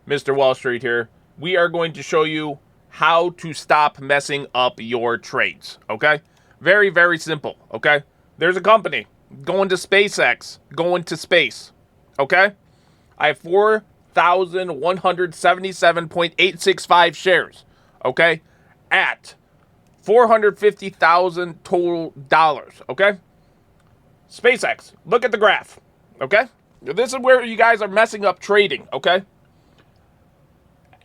Mr. Wall Street here. We are going to show you how to stop messing up your trades, okay? Very, very simple, okay? There's a company going to SPACEX, going to space, okay? I have 4,177.865 shares, okay? At $450,000 total dollars, okay? SPACEX, look at the graph, okay? This is where you guys are messing up trading, okay?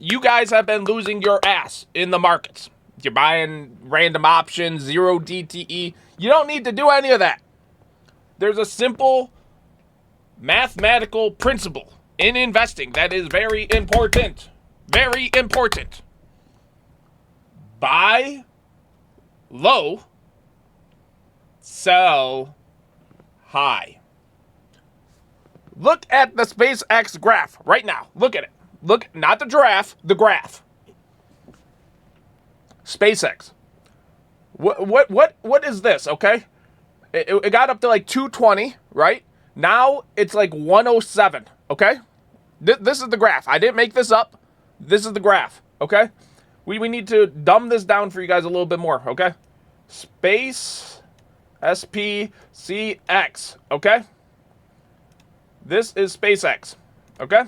You guys have been losing your ass in the markets. You're buying random options, zero DTE. You don't need to do any of that. There's a simple mathematical principle in investing that is very important. Very important. Buy low, sell high. Look at the SpaceX graph right now. Look at it. Look, not the giraffe, the graph. SpaceX. What is this, okay? It got up to like 220, right? Now it's like 107, okay? This is the graph. I didn't make this up. This is the graph, okay? We need to dumb this down for you guys a little bit more, okay? Space SPCX, okay? This is SpaceX, okay?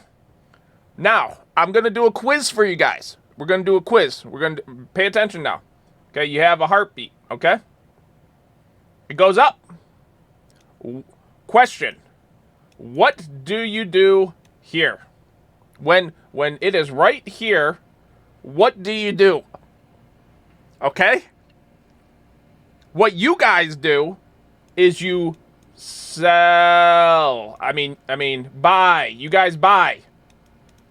Now, I'm going to do a quiz for you guys. We're going to do a quiz. We're going to pay attention now. Okay, you have a heartbeat, okay? It goes up. Question. What do you do here? When it is right here, what do you do? Okay? What you guys do is you sell. I mean, buy. You guys buy.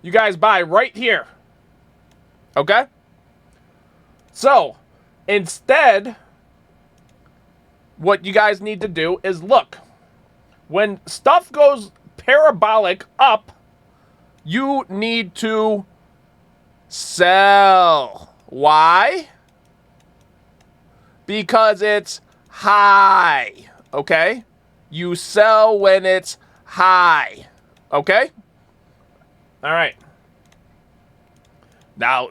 You guys buy right here. Okay? So, instead, what you guys need to do is look. When stuff goes parabolic up, you need to sell. Why? Because it's high. Okay? You sell when it's high. Okay? All right. Now,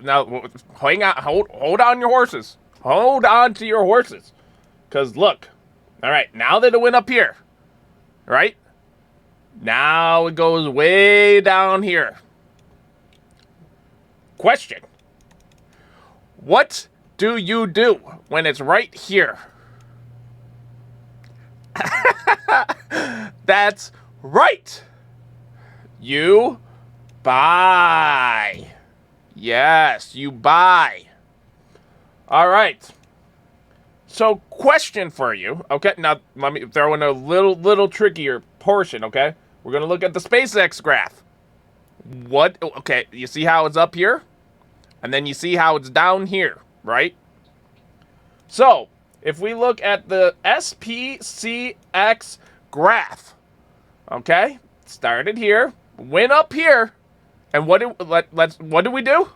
hang on. Hold on your horses. Hold on to your horses. Because look. All right. Now that it went up here. Right? Now it goes way down here. Question. What do you do when it's right here? That's right. You buy. Yes, you buy. All right. So, question for you. Okay, now let me throw in a little trickier portion, okay? We're going to look at the SpaceX graph. Okay, you see how it's up here? And then you see how it's down here, right? So, if we look at the SPCX graph, okay? Started here, went up here, and what do we do?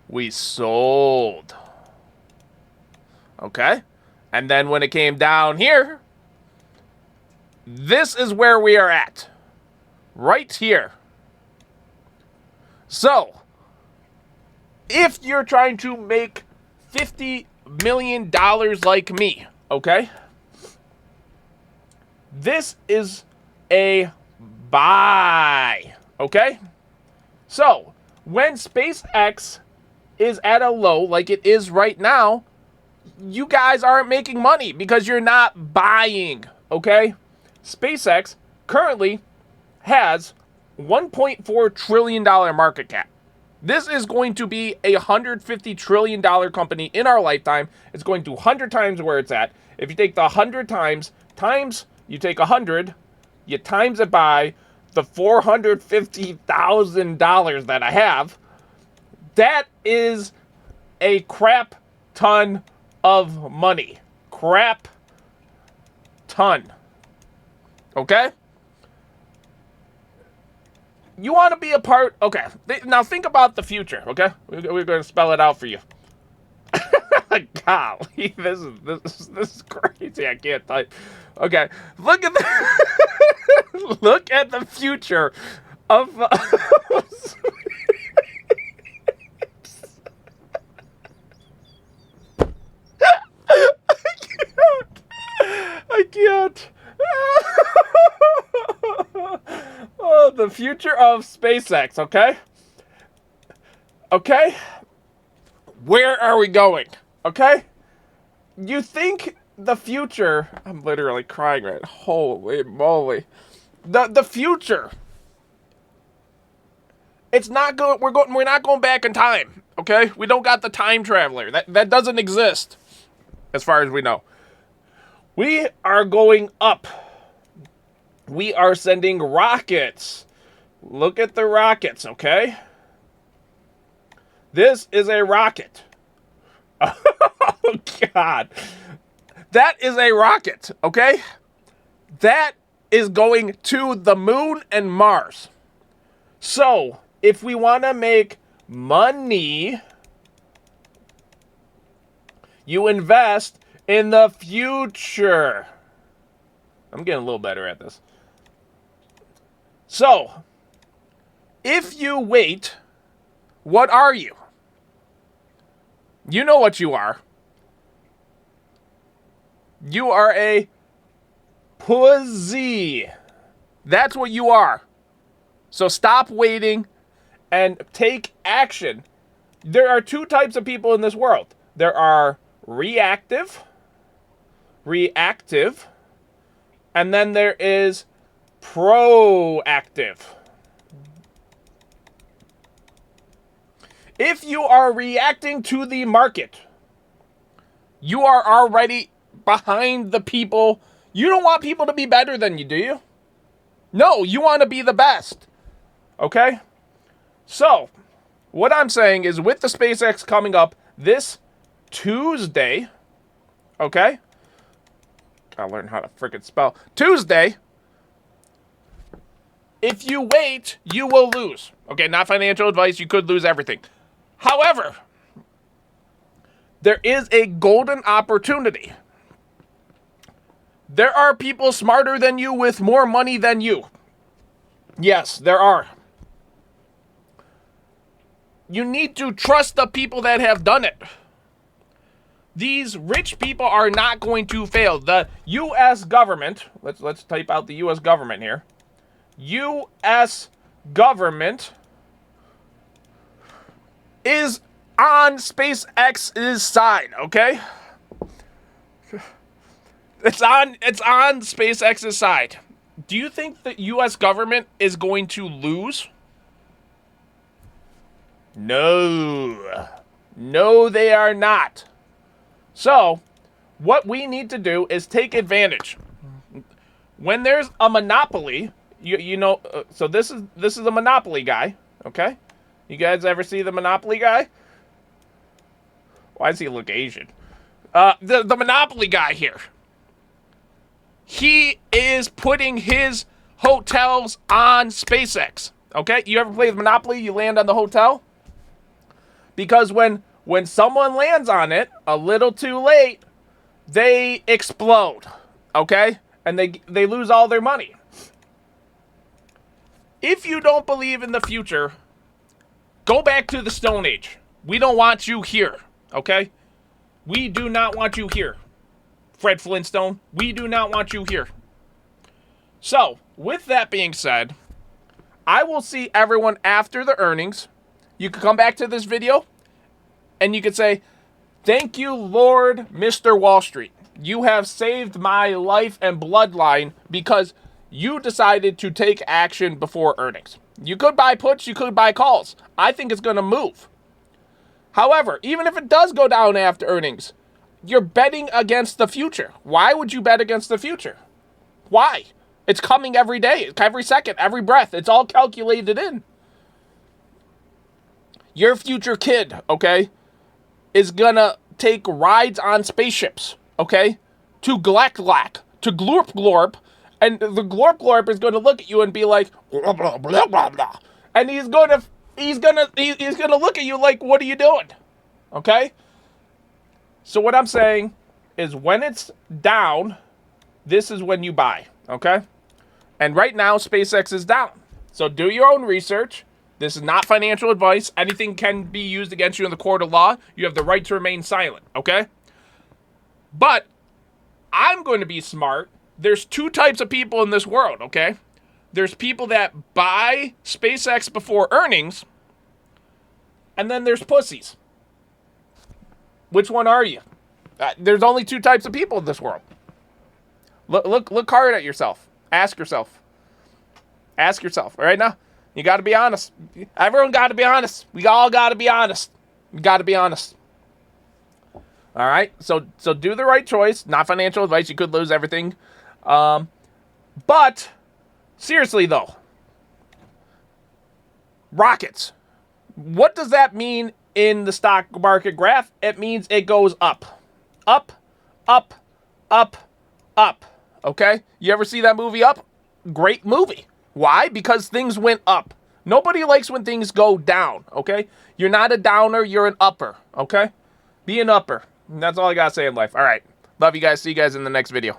We sold. Okay? And then when it came down here, this is where we are at. Right here. So, if you're trying to make $50 million like me, okay? This is a buy, okay? So, when SpaceX is at a low like it is right now, you guys aren't making money because you're not buying, okay? SpaceX currently has $1.4 trillion market cap. This is going to be a $150 trillion company in our lifetime. It's going to 100 times where it's at. If you take the 100 times, you take 100, you times it by the $450,000 that I have, that is a crap ton of money. Crap ton. Okay? You want to be a part... Okay, now think about the future, okay? We're going to spell it out for you. Golly, this is crazy. I can't type. Okay, look at the future of future of SpaceX, okay? Okay? Where are we going? Okay? You think the future... I'm literally crying right now. Holy moly. The future. It's not going... We're not going back in time, okay? We don't got the time traveler. That doesn't exist, as far as we know. We are going up. We are sending rockets. Look at the rockets, okay? This is a rocket. Oh, God. That is a rocket, okay? That is going to the moon and Mars. So, if we want to make money, you invest in the future. I'm getting a little better at this. So, if you wait, what are you? You know what you are. You are a puzy. That's what you are. So stop waiting and take action. There are two types of people in this world. There are reactive, and then there is proactive. If you are reacting to the market, you are already behind the people. You don't want people to be better than you, do you? No, you want to be the best. Okay? So, what I'm saying is with the SpaceX coming up this Tuesday, okay? Gotta learn how to frickin' spell. Tuesday, if you wait, you will lose. Okay, not financial advice. You could lose everything. However, there is a golden opportunity. There are people smarter than you with more money than you. Yes, there are. You need to trust the people that have done it. These rich people are not going to fail. The U.S. government, let's type out the U.S. government here. U.S. government is on SpaceX's side, okay? It's on SpaceX's side. Do you think the U.S. government is going to lose? No. No, they are not. So, what we need to do is take advantage. When there's a monopoly, you know, so this is a monopoly guy, okay? You guys ever see the monopoly guy? Why does he look Asian? The monopoly guy here. He is putting his hotels on SpaceX, okay? You ever play with Monopoly? You land on the hotel? Because when someone lands on it a little too late, they explode, okay? And they lose all their money. If you don't believe in the future, go back to the Stone Age. We don't want you here, okay? We do not want you here. Fred Flintstone, we do not want you here. So, with that being said, I will see everyone after the earnings. You can come back to this video and you can say, thank you, Lord Mr. Wall Street. You have saved my life and bloodline because you decided to take action before earnings. You could buy puts, you could buy calls. I think it's going to move. However, even if it does go down after earnings, you're betting against the future. Why would you bet against the future? Why? It's coming every day, every second, every breath. It's all calculated in. Your future kid, okay, is gonna take rides on spaceships, okay, to Glak, to Glorp Glorp, and the Glorp Glorp is gonna look at you and be like, blah, blah, blah, blah, blah. And he's gonna look at you like, what are you doing? Okay? So what I'm saying is when it's down, this is when you buy, okay? And right now, SpaceX is down. So do your own research. This is not financial advice. Anything can be used against you in the court of law. You have the right to remain silent, okay? But I'm going to be smart. There's two types of people in this world, okay? There's people that buy SPACEX before earnings, and then there's pussies. Which one are you? There's only two types of people in this world. Look hard at yourself. Ask yourself. Ask yourself. All right now, you got to be honest. Everyone got to be honest. We all got to be honest. We got to be honest. All right. So do the right choice. Not financial advice. You could lose everything. But seriously though, rockets. What does that mean in the stock market graph? It means it goes up, up, up, up, up. Okay? You ever see that movie Up? Great movie. Why? Because things went up. Nobody likes when things go down. Okay? You're not a downer. You're an upper. Okay? Be an upper. And that's all I got to say in life. All right. Love you guys. See you guys in the next video.